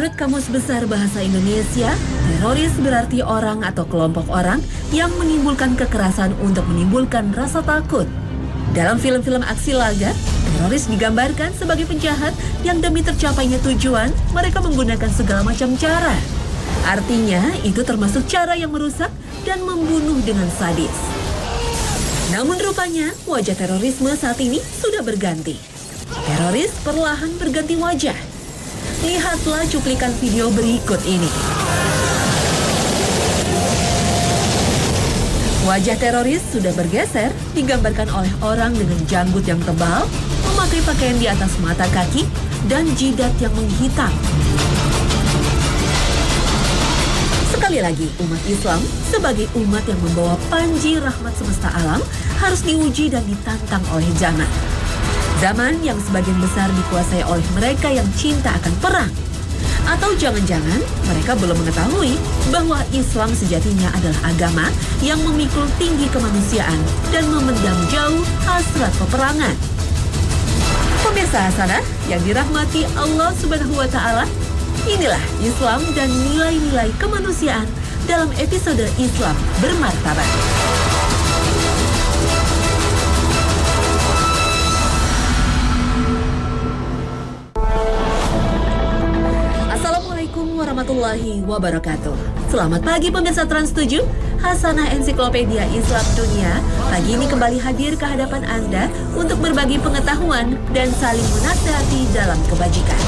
Menurut Kamus Besar Bahasa Indonesia, teroris berarti orang atau kelompok orang yang menimbulkan kekerasan untuk menimbulkan rasa takut. Dalam film-film aksi laga, teroris digambarkan sebagai penjahat yang demi tercapainya tujuan, mereka menggunakan segala macam cara. Artinya, itu termasuk cara yang merusak dan membunuh dengan sadis. Namun rupanya, wajah terorisme saat ini sudah berganti. Teroris perlahan berganti wajah. Lihatlah cuplikan video berikut ini. Wajah teroris sudah bergeser, digambarkan oleh orang dengan janggut yang tebal, memakai pakaian di atas mata kaki, dan jidat yang menghitam. Sekali lagi, umat Islam sebagai umat yang membawa panji rahmat semesta alam harus diuji dan ditantang oleh zaman. Zaman yang sebagian besar dikuasai oleh mereka yang cinta akan perang. Atau jangan-jangan mereka belum mengetahui bahwa Islam sejatinya adalah agama yang memikul tinggi kemanusiaan dan memendam jauh hasrat peperangan. Pemirsa Hasanah yang dirahmati Allah Subhanahu wa Ta'ala, inilah Islam dan nilai-nilai kemanusiaan dalam episode Islam Bermartabat. Assalamualaikum warahmatullahi wabarakatuh. Selamat pagi pemirsa Trans 7, Hasanah Ensiklopedia Islam Dunia. Pagi ini kembali hadir ke hadapan Anda untuk berbagi pengetahuan dan saling menasihati dalam kebajikan.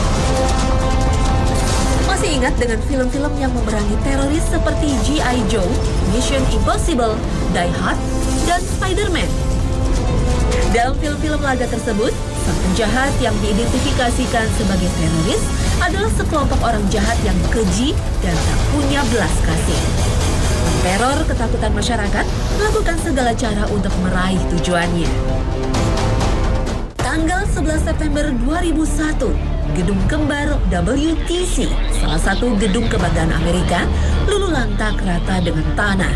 Masih ingat dengan film-film yang memerangi teroris seperti G.I. Joe, Mission Impossible, Die Hard, dan Spider-Man? Dalam film-film laga tersebut, sang penjahat yang diidentifikasikan sebagai teroris adalah sekelompok orang jahat yang keji dan tak punya belas kasih. Teror ketakutan masyarakat, melakukan segala cara untuk meraih tujuannya. Tanggal 11 September 2001, Gedung Kembar WTC, salah satu gedung kebanggaan Amerika, luluh lantak rata dengan tanah.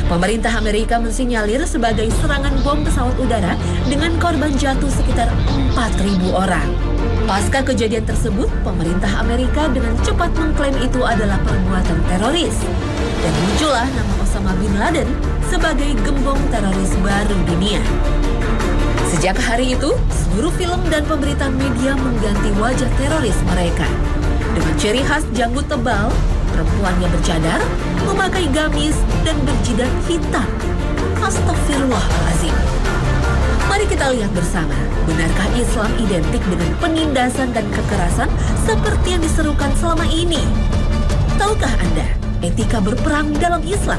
Pemerintah Amerika mensinyalir sebagai serangan bom pesawat udara dengan korban jatuh sekitar 4.000 orang. Pasca kejadian tersebut, pemerintah Amerika dengan cepat mengklaim itu adalah perbuatan teroris. Dan muncullah nama Osama bin Laden sebagai gembong teroris baru dunia. Sejak hari itu, seluruh film dan pemberitaan media mengganti wajah teroris mereka. Dengan ciri khas janggut tebal, perempuannya bercadar, memakai gamis, dan berjidat hitam. Astagfirullahaladzim. Mari kita lihat bersama, benarkah Islam identik dengan penindasan dan kekerasan seperti yang diserukan selama ini? Tahukah Anda etika berperang dalam Islam?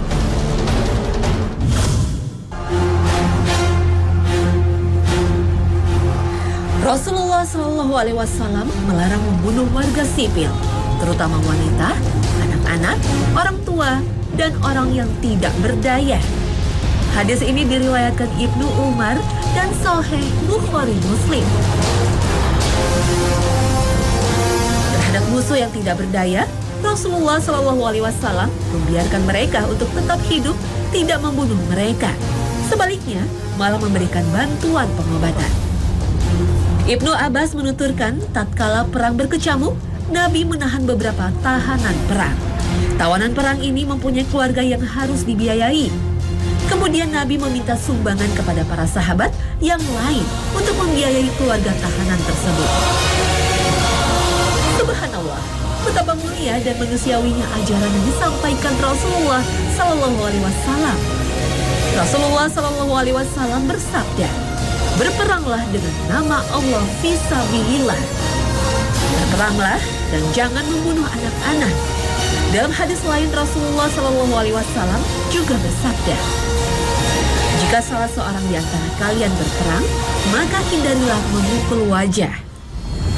Rasulullah SAW melarang membunuh warga sipil, terutama wanita, anak-anak, orang tua, dan orang yang tidak berdaya. Hadis ini diriwayatkan Ibnu Umar dan Sahih Bukhari Muslim. Terhadap musuh yang tidak berdaya, Rasulullah SAW membiarkan mereka untuk tetap hidup, tidak membunuh mereka. Sebaliknya, malah memberikan bantuan pengobatan. Ibnu Abbas menuturkan, tatkala perang berkecamuk, Nabi menahan beberapa tahanan perang. Tawanan perang ini mempunyai keluarga yang harus dibiayai. Kemudian Nabi meminta sumbangan kepada para sahabat yang lain untuk membiayai keluarga tahanan tersebut. Subhanallah, betapa mulia dan manusiawinya ajaran yang disampaikan Rasulullah SAW. Rasulullah SAW bersabda, "Berperanglah dengan nama Allah fisabilillah. Berperanglah dan jangan membunuh anak-anak." Dalam hadis lain Rasulullah SAW juga bersabda, "Jika salah seorang di antara kalian berperang, maka hindarilah memukul wajah."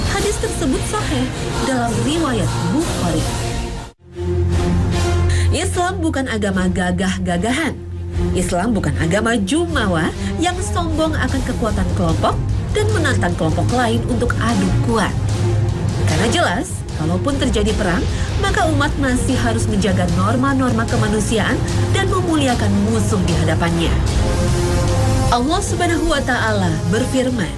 Hadis tersebut sahih dalam riwayat Bukhari. Islam bukan agama gagah-gagahan. Islam bukan agama jumawa yang sombong akan kekuatan kelompok dan menantang kelompok lain untuk adu kuat. Karena jelas, kalaupun terjadi perang, maka umat masih harus menjaga norma-norma kemanusiaan dan memuliakan musuh di hadapannya. Allah Subhanahu wa Ta'ala berfirman,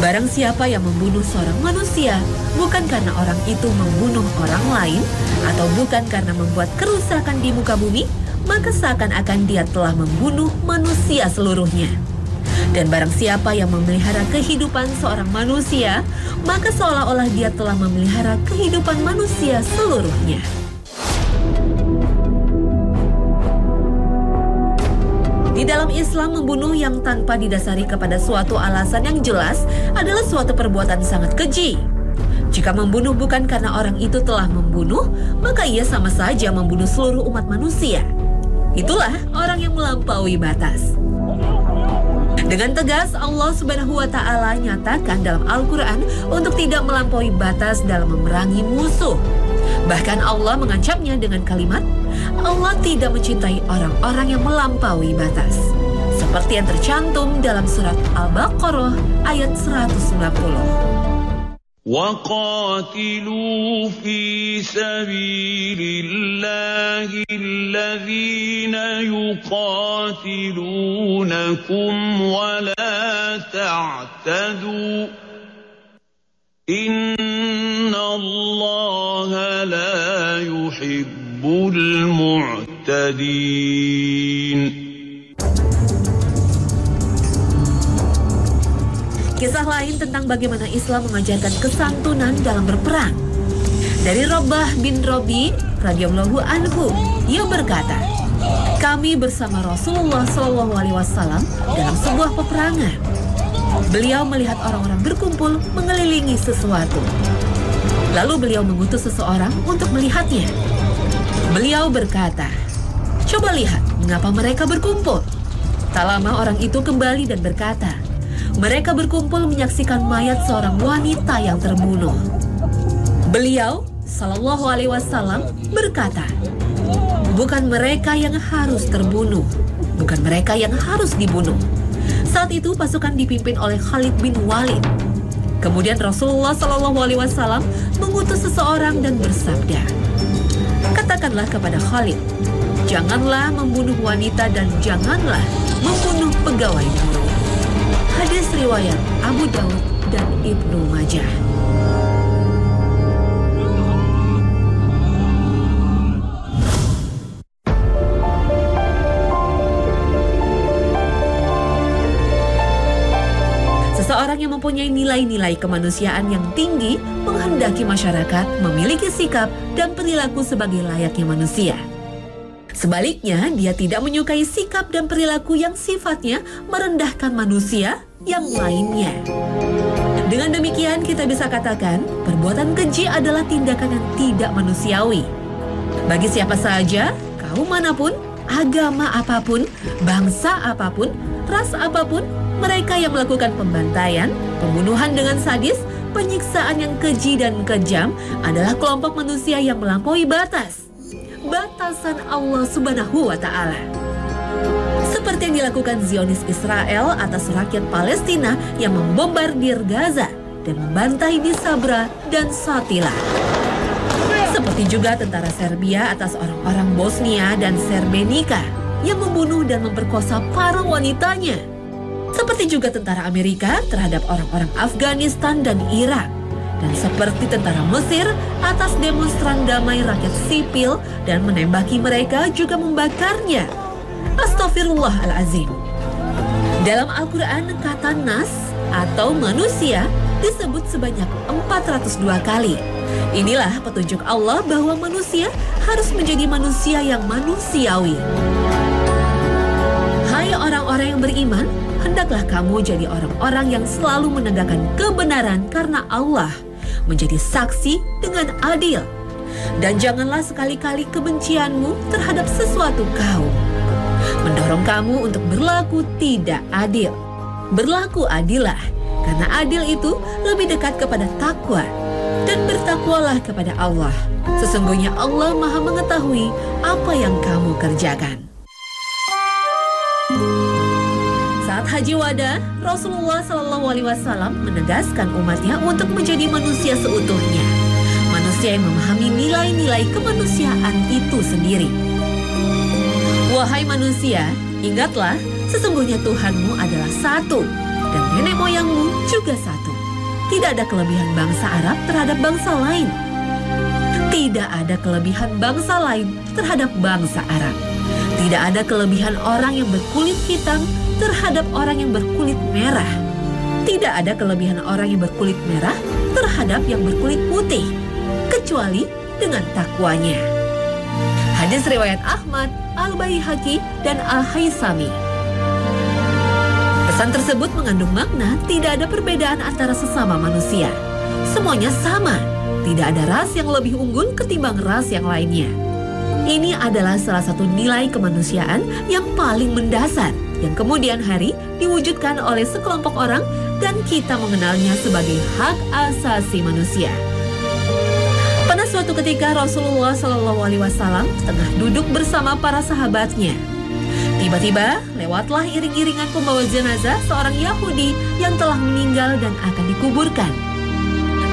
Barang siapa yang membunuh seorang manusia, bukan karena orang itu membunuh orang lain, atau bukan karena membuat kerusakan di muka bumi, maka seakan-akan dia telah membunuh manusia seluruhnya. Dan barang siapa yang memelihara kehidupan seorang manusia, maka seolah-olah dia telah memelihara kehidupan manusia seluruhnya. Di dalam Islam, membunuh yang tanpa didasari kepada suatu alasan yang jelas adalah suatu perbuatan sangat keji. Jika membunuh bukan karena orang itu telah membunuh, maka ia sama saja membunuh seluruh umat manusia. Itulah orang yang melampaui batas. Dengan tegas, Allah Subhanahu wa Ta'ala nyatakan dalam Al-Quran untuk tidak melampaui batas dalam memerangi musuh. Bahkan Allah mengancamnya dengan kalimat, Allah tidak mencintai orang-orang yang melampaui batas. Seperti yang tercantum dalam surat Al-Baqarah ayat 190. وَقَاتِلُوا فِي سَبِيلِ اللَّهِ الَّذِينَ يُقَاتِلُونَكُمْ وَلَا تَعْتَدُوا إِنَّ اللَّهَ لَا يُحِبُّ الْمُعْتَدِينَ. Kisah lain tentang bagaimana Islam mengajarkan kesantunan dalam berperang. Dari Rabbah bin Rabi radhiyallahu anhu, ia berkata, kami bersama Rasulullah SAW dalam sebuah peperangan. Beliau melihat orang-orang berkumpul mengelilingi sesuatu. Lalu beliau mengutus seseorang untuk melihatnya. Beliau berkata, coba lihat mengapa mereka berkumpul. Tak lama orang itu kembali dan berkata, mereka berkumpul menyaksikan mayat seorang wanita yang terbunuh. Beliau, Sallallahu Alaihi Wasallam, berkata, bukan mereka yang harus terbunuh, bukan mereka yang harus dibunuh. Saat itu pasukan dipimpin oleh Khalid bin Walid. Kemudian Rasulullah Sallallahu Alaihi Wasallam mengutus seseorang dan bersabda, katakanlah kepada Khalid, janganlah membunuh wanita dan janganlah membunuh pegawai buruh. Hadis riwayat Abu Daud dan Ibnu Majah. Seseorang yang mempunyai nilai-nilai kemanusiaan yang tinggi menghendaki masyarakat memiliki sikap dan perilaku sebagai layaknya manusia. Sebaliknya, dia tidak menyukai sikap dan perilaku yang sifatnya merendahkan manusia yang lainnya. Dengan demikian, kita bisa katakan perbuatan keji adalah tindakan yang tidak manusiawi. Bagi siapa saja, kaum manapun, agama apapun, bangsa apapun, ras apapun, mereka yang melakukan pembantaian, pembunuhan dengan sadis, penyiksaan yang keji dan kejam adalah kelompok manusia yang melampaui batas. Batasan Allah Subhanahu wa Ta'ala. Seperti yang dilakukan Zionis Israel atas rakyat Palestina yang membombardir Gaza dan membantai di Sabra dan Shatila. Seperti juga tentara Serbia atas orang-orang Bosnia dan Srebrenica yang membunuh dan memperkosa para wanitanya. Seperti juga tentara Amerika terhadap orang-orang Afghanistan dan Irak. Dan seperti tentara Mesir atas demonstran damai rakyat sipil dan menembaki mereka juga membakarnya. Astaghfirullahalazim. Dalam Al-Quran, kata nas atau manusia disebut sebanyak 402 kali. Inilah petunjuk Allah bahwa manusia harus menjadi manusia yang manusiawi. Hai orang-orang yang beriman, hendaklah kamu jadi orang-orang yang selalu menegakkan kebenaran karena Allah, menjadi saksi dengan adil. Dan janganlah sekali-kali kebencianmu terhadap sesuatu kaum mendorong kamu untuk berlaku tidak adil. Berlaku adillah, karena adil itu lebih dekat kepada takwa. Dan bertakwalah kepada Allah. Sesungguhnya Allah Maha mengetahui apa yang kamu kerjakan. Saat Haji Wada, Rasulullah SAW menegaskan umatnya untuk menjadi manusia seutuhnya. Manusia yang memahami nilai-nilai kemanusiaan itu sendiri. Wahai manusia, ingatlah, sesungguhnya Tuhanmu adalah satu. dan nenek moyangmu juga satu. Tidak ada kelebihan bangsa Arab terhadap bangsa lain. Tidak ada kelebihan bangsa lain terhadap bangsa Arab. Tidak ada kelebihan orang yang berkulit hitam terhadap orang yang berkulit merah. Tidak ada kelebihan orang yang berkulit merah terhadap yang berkulit putih, kecuali dengan takwanya. Hadis riwayat Ahmad, Al-Baihaqi, dan Al-Haisami. Pesan tersebut mengandung makna tidak ada perbedaan antara sesama manusia. Semuanya sama, tidak ada ras yang lebih unggul ketimbang ras yang lainnya. Ini adalah salah satu nilai kemanusiaan yang paling mendasar, yang kemudian hari diwujudkan oleh sekelompok orang dan kita mengenalnya sebagai hak asasi manusia. Pada suatu ketika Rasulullah SAW tengah duduk bersama para sahabatnya. Tiba-tiba lewatlah iring-iringan pembawa jenazah seorang Yahudi yang telah meninggal dan akan dikuburkan.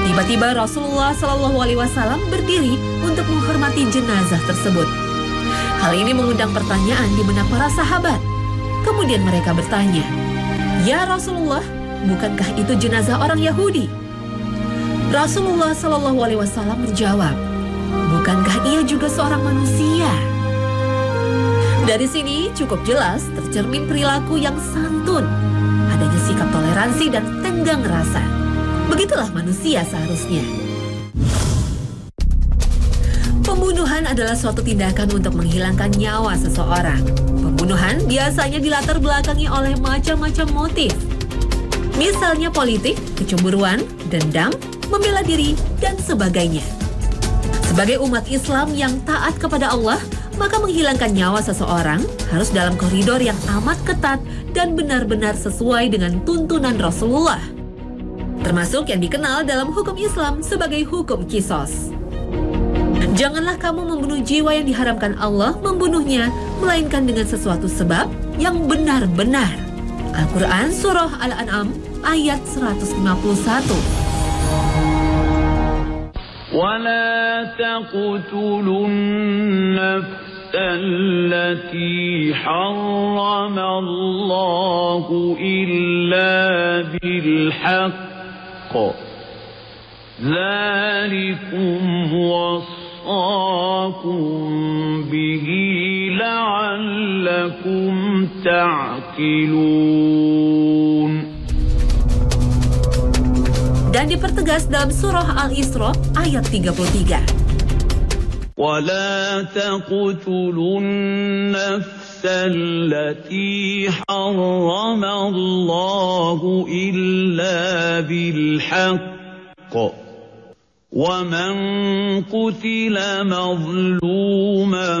Tiba-tiba Rasulullah SAW berdiri untuk menghormati jenazah tersebut. Hal ini mengundang pertanyaan di benak para sahabat. Kemudian mereka bertanya, "Ya Rasulullah, bukankah itu jenazah orang Yahudi?" Rasulullah SAW menjawab, "Bukankah ia juga seorang manusia?" Dari sini cukup jelas tercermin perilaku yang santun, adanya sikap toleransi dan tenggang rasa. Begitulah manusia seharusnya. Pembunuhan adalah suatu tindakan untuk menghilangkan nyawa seseorang. Pembunuhan biasanya dilatar belakangi oleh macam-macam motif. Misalnya politik, kecemburuan, dendam, membela diri, dan sebagainya. Sebagai umat Islam yang taat kepada Allah, maka menghilangkan nyawa seseorang harus dalam koridor yang amat ketat dan benar-benar sesuai dengan tuntunan Rasulullah. Termasuk yang dikenal dalam hukum Islam sebagai hukum qisas. Janganlah kamu membunuh jiwa yang diharamkan Allah membunuhnya, melainkan dengan sesuatu sebab yang benar-benar. Al-Quran Surah Al-An'am ayat 151. وَلَا تَقْتُلُوا النَّفْسَ الَّتِي حَرَّمَ اللَّهُ إِلَّا بِالْحَقِّ ذَلِكُمْ وَصَّاكُمْ بِهِ لَعَلَّكُمْ تَعْقِلُونَ. Dan dipertegas dalam surah Al-Isra ayat 33. وَلَا تَقْتُلُوا النَّفْسَ الَّتِي حَرَّمَ اللَّهُ إِلَّا بِالْحَقِّ وَمَنْ قُتِلَ مَظْلُومًا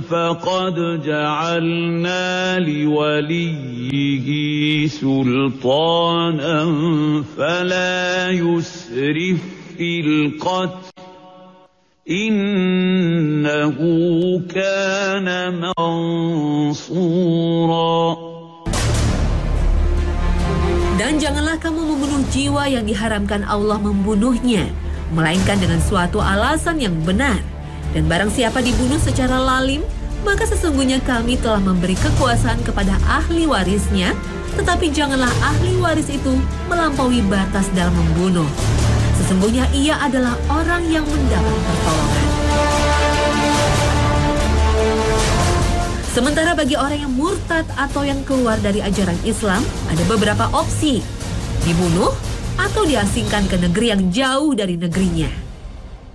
فَقَدْ جَعَلْنَا لِوَلِيِّهِ سُلْطَانًا فَلَا يُسْرِفْ فِي الْقَتْلِ إِنَّهُ كَانَ مَنصُورًا. Dan janganlah kamu membunuh jiwa yang diharamkan Allah membunuhnya, melainkan dengan suatu alasan yang benar. Dan barang siapa dibunuh secara lalim, maka sesungguhnya kami telah memberi kekuasaan kepada ahli warisnya, tetapi janganlah ahli waris itu melampaui batas dalam membunuh. Sesungguhnya ia adalah orang yang mendapat pertolongan. Sementara bagi orang yang murtad atau yang keluar dari ajaran Islam, ada beberapa opsi: dibunuh atau diasingkan ke negeri yang jauh dari negerinya.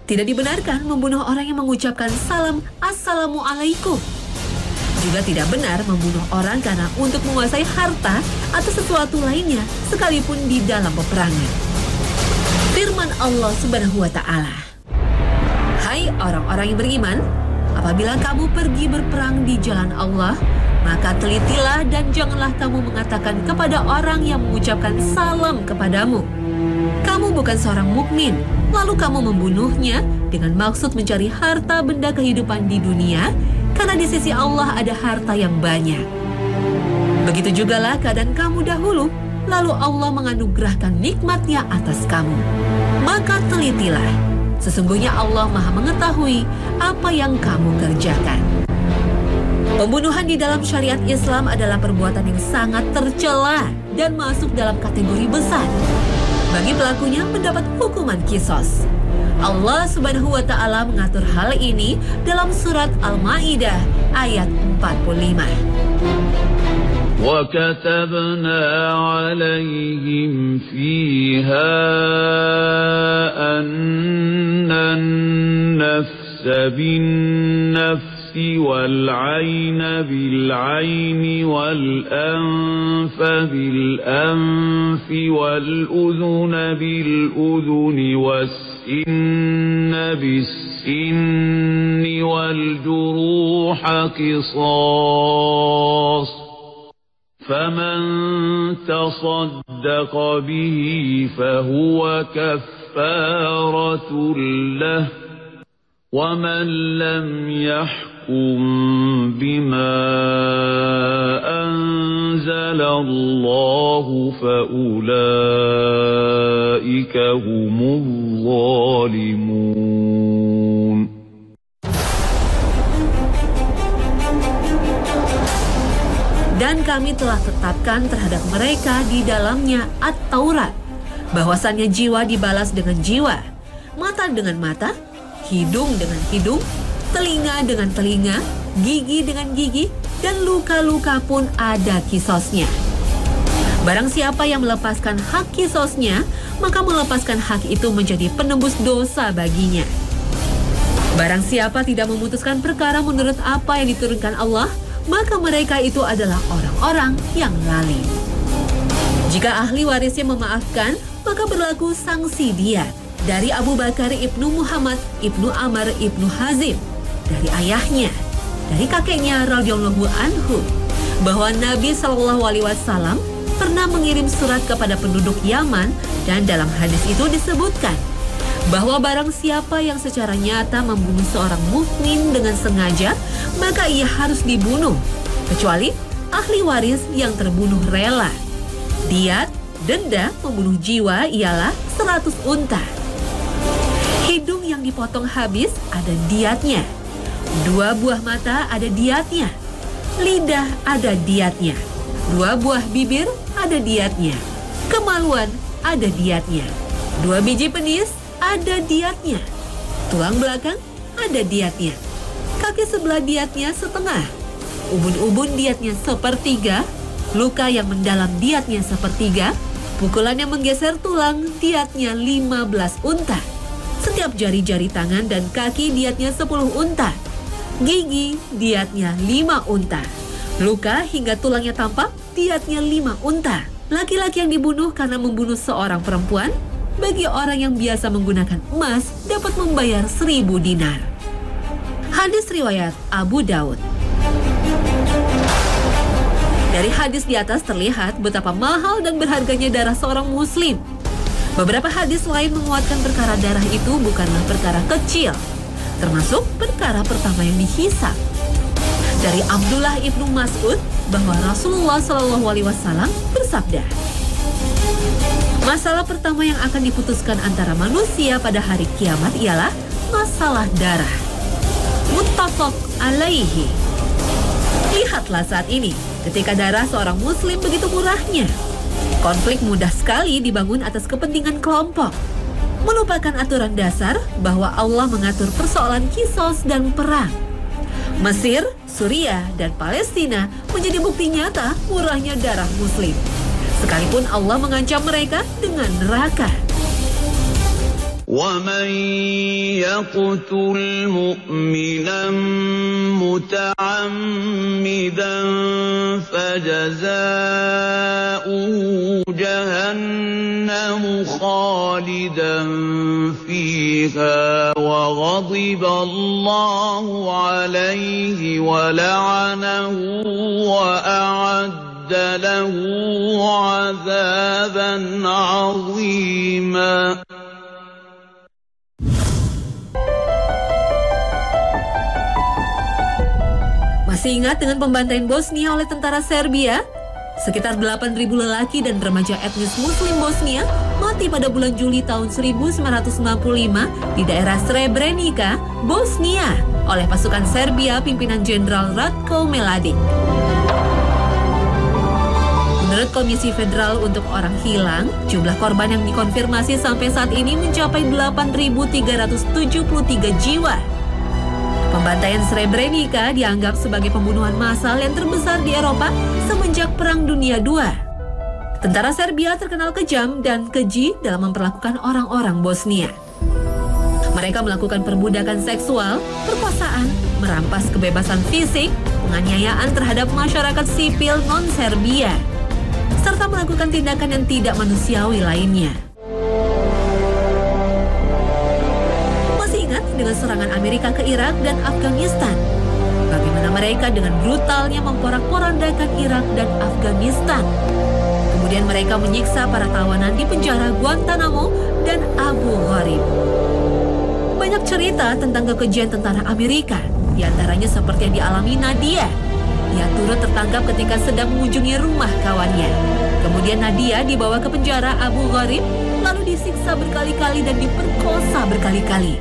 Tidak dibenarkan membunuh orang yang mengucapkan salam Assalamualaikum. Juga tidak benar membunuh orang karena untuk menguasai harta atau sesuatu lainnya, sekalipun di dalam peperangan. Firman Allah Subhanahu wa Ta'ala, "Hai orang-orang yang beriman, apabila kamu pergi berperang di jalan Allah, maka telitilah dan janganlah kamu mengatakan kepada orang yang mengucapkan salam kepadamu, 'Kamu bukan seorang mukmin,' lalu kamu membunuhnya dengan maksud mencari harta benda kehidupan di dunia, karena di sisi Allah ada harta yang banyak. Begitu jugalah keadaan kamu dahulu, lalu Allah menganugerahkan nikmat-Nya atas kamu. Maka telitilah, sesungguhnya Allah Maha mengetahui apa yang kamu kerjakan." Pembunuhan di dalam syariat Islam adalah perbuatan yang sangat tercela. dan masuk dalam kategori besar. Bagi pelakunya mendapat hukuman kisos. Allah Subhanahu wa Ta'ala mengatur hal ini dalam surat Al-Maidah ayat 45. وَكَتَبْنَا عَلَيْهِمْ فِيهَا أَنَّ النَّفْسَ بِالنَّفْسِ وَالْعَيْنَ بِالْعَيْنِ وَالْأَنفَ بِالْأَنفِ وَالْأُذُنَ بِالْأُذُنِ والسن بالسن والجروح قصاص فمن تصدق به فهو كفارة له ومن لم يحكم بما أنزل الله فأولئك هم الظالمون. Dan kami telah tetapkan terhadap mereka di dalamnya At-Taurat, bahwasannya jiwa dibalas dengan jiwa, mata dengan mata, hidung dengan hidung, telinga dengan telinga, gigi dengan gigi, dan luka-luka pun ada kisosnya. Barang siapa yang melepaskan hak kisosnya, maka melepaskan hak itu menjadi penembus dosa baginya. Barang siapa tidak memutuskan perkara menurut apa yang diturunkan Allah, maka mereka itu adalah orang-orang yang lalai. Jika ahli warisnya memaafkan, maka berlaku sanksi diat dari Abu Bakar ibnu Muhammad ibnu Amr ibnu Hazim, dari ayahnya, dari kakeknya radhiyallahu anhu, bahwa Nabi SAW pernah mengirim surat kepada penduduk Yaman, dan dalam hadis itu disebutkan bahwa barang siapa yang secara nyata membunuh seorang mukmin dengan sengaja, maka ia harus dibunuh, kecuali ahli waris yang terbunuh rela. Diat, denda membunuh jiwa ialah 100 unta. Hidung yang dipotong habis ada diatnya. 2 buah mata ada diatnya. Lidah ada diatnya. 2 buah bibir ada diatnya. Kemaluan ada diatnya. 2 biji penis ada diatnya. Tulang belakang ada diatnya. Kaki sebelah diatnya setengah. Ubun-ubun diatnya 1/3. Luka yang mendalam diatnya 1/3. Pukulan yang menggeser tulang diatnya 15 unta. Setiap jari-jari tangan dan kaki diatnya 10 unta. Gigi diatnya 5 unta. Luka hingga tulangnya tampak diatnya 5 unta. Laki-laki yang dibunuh karena membunuh seorang perempuan, bagi orang yang biasa menggunakan emas dapat membayar 1000 dinar. Hadis riwayat Abu Daud. Dari hadis di atas terlihat betapa mahal dan berharganya darah seorang muslim. Beberapa hadis lain menguatkan perkara darah itu bukanlah perkara kecil, termasuk perkara pertama yang dihisab. Dari Abdullah ibnu Mas'ud bahwa Rasulullah SAW bersabda, masalah pertama yang akan diputuskan antara manusia pada hari kiamat ialah masalah darah. Muttafaq alaihi. Lihatlah saat ini, ketika darah seorang muslim begitu murahnya. Konflik mudah sekali dibangun atas kepentingan kelompok, melupakan aturan dasar bahwa Allah mengatur persoalan kisos dan perang. Mesir, Suriah, dan Palestina menjadi bukti nyata murahnya darah muslim, sekalipun Allah mengancam mereka dengan neraka. وَمَنْ يَقْتُلْ مُؤْمِنًا مُتَعَمِّدًا فَجَزَاؤُهُ جَهَنَّمُ خَالِدًا فِيهَا وَغَضِبَ اللَّهُ عَلَيْهِ وَلَعَنَهُ وَأَعَدَّ لَهُ عَذَابًا عَظِيمًا. Masih ingat dengan pembantaian Bosnia oleh tentara Serbia? Sekitar 8.000 lelaki dan remaja etnis Muslim Bosnia mati pada bulan Juli tahun 1965 di daerah Srebrenica, Bosnia, oleh pasukan Serbia pimpinan Jenderal Ratko Mladic. Menurut Menurut Komisi Federal untuk Orang Hilang, jumlah korban yang dikonfirmasi sampai saat ini mencapai 8.373 jiwa. Pembantaian Srebrenica dianggap sebagai pembunuhan massal yang terbesar di Eropa semenjak Perang Dunia II. Tentara Serbia terkenal kejam dan keji dalam memperlakukan orang-orang Bosnia. Mereka melakukan perbudakan seksual, perkosaan, merampas kebebasan fisik, penganiayaan terhadap masyarakat sipil non-Serbia, serta melakukan tindakan yang tidak manusiawi lainnya. Masih ingat dengan serangan Amerika ke Irak dan Afghanistan? Bagaimana mereka dengan brutalnya memporak-porandakan Irak dan Afghanistan. Kemudian mereka menyiksa para tawanan di penjara Guantanamo dan Abu Ghraib. Banyak cerita tentang kekejian tentara Amerika, diantaranya seperti yang dialami Nadia. Ia turut tertangkap ketika sedang mengunjungi rumah kawannya. Kemudian Nadia dibawa ke penjara Abu Ghraib, lalu disiksa berkali-kali dan diperkosa berkali-kali.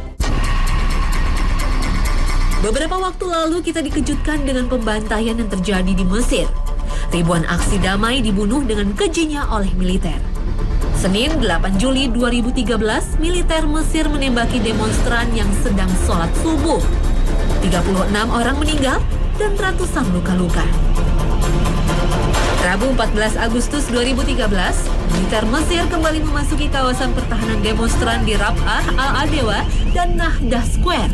Beberapa waktu lalu kita dikejutkan dengan pembantaian yang terjadi di Mesir. Ribuan aksi damai dibunuh dengan kejinya oleh militer. Senin 8 Juli 2013, militer Mesir menembaki demonstran yang sedang sholat subuh. 36 orang meninggal dan ratusan luka-luka. Rabu 14 Agustus 2013, militer Mesir kembali memasuki kawasan pertahanan demonstran di Rab'ah Al-Adewa dan Nahdah Square.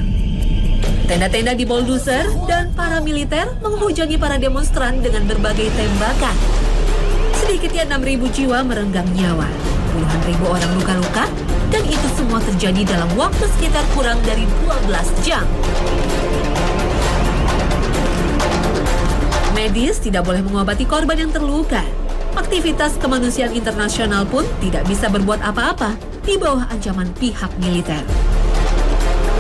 Tenda-tenda diboldoser dan para militer menghujani para demonstran dengan berbagai tembakan. Sedikitnya 6.000 jiwa merenggang nyawa, puluhan ribu orang luka-luka, dan itu semua terjadi dalam waktu sekitar kurang dari 12 jam. Medis tidak boleh mengobati korban yang terluka. Aktivitas kemanusiaan internasional pun tidak bisa berbuat apa-apa di bawah ancaman pihak militer.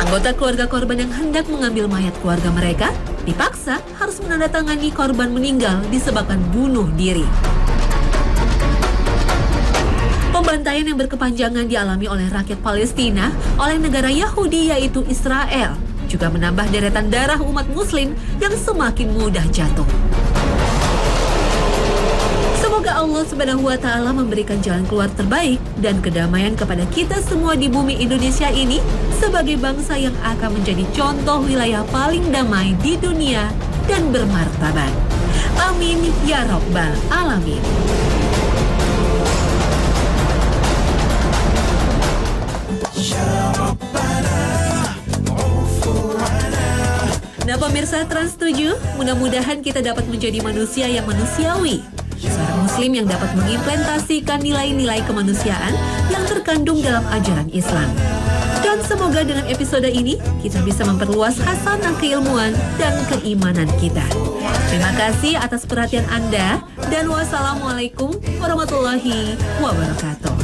Anggota keluarga korban yang hendak mengambil mayat keluarga mereka dipaksa harus menandatangani korban meninggal disebabkan bunuh diri. Pembantaian yang berkepanjangan dialami oleh rakyat Palestina oleh negara Yahudi yaitu Israel juga menambah deretan darah umat Muslim yang semakin mudah jatuh. Semoga Allah Subhanahu wa Ta'ala memberikan jalan keluar terbaik dan kedamaian kepada kita semua di bumi Indonesia ini sebagai bangsa yang akan menjadi contoh wilayah paling damai di dunia dan bermartabat. Amin ya Rabbal Alamin. Nah pemirsa Trans 7, mudah-mudahan kita dapat menjadi manusia yang manusiawi. Seorang muslim yang dapat mengimplementasikan nilai-nilai kemanusiaan yang terkandung dalam ajaran Islam. Dan semoga dengan episode ini, kita bisa memperluas hasanah keilmuan dan keimanan kita. Terima kasih atas perhatian Anda, dan wassalamualaikum warahmatullahi wabarakatuh.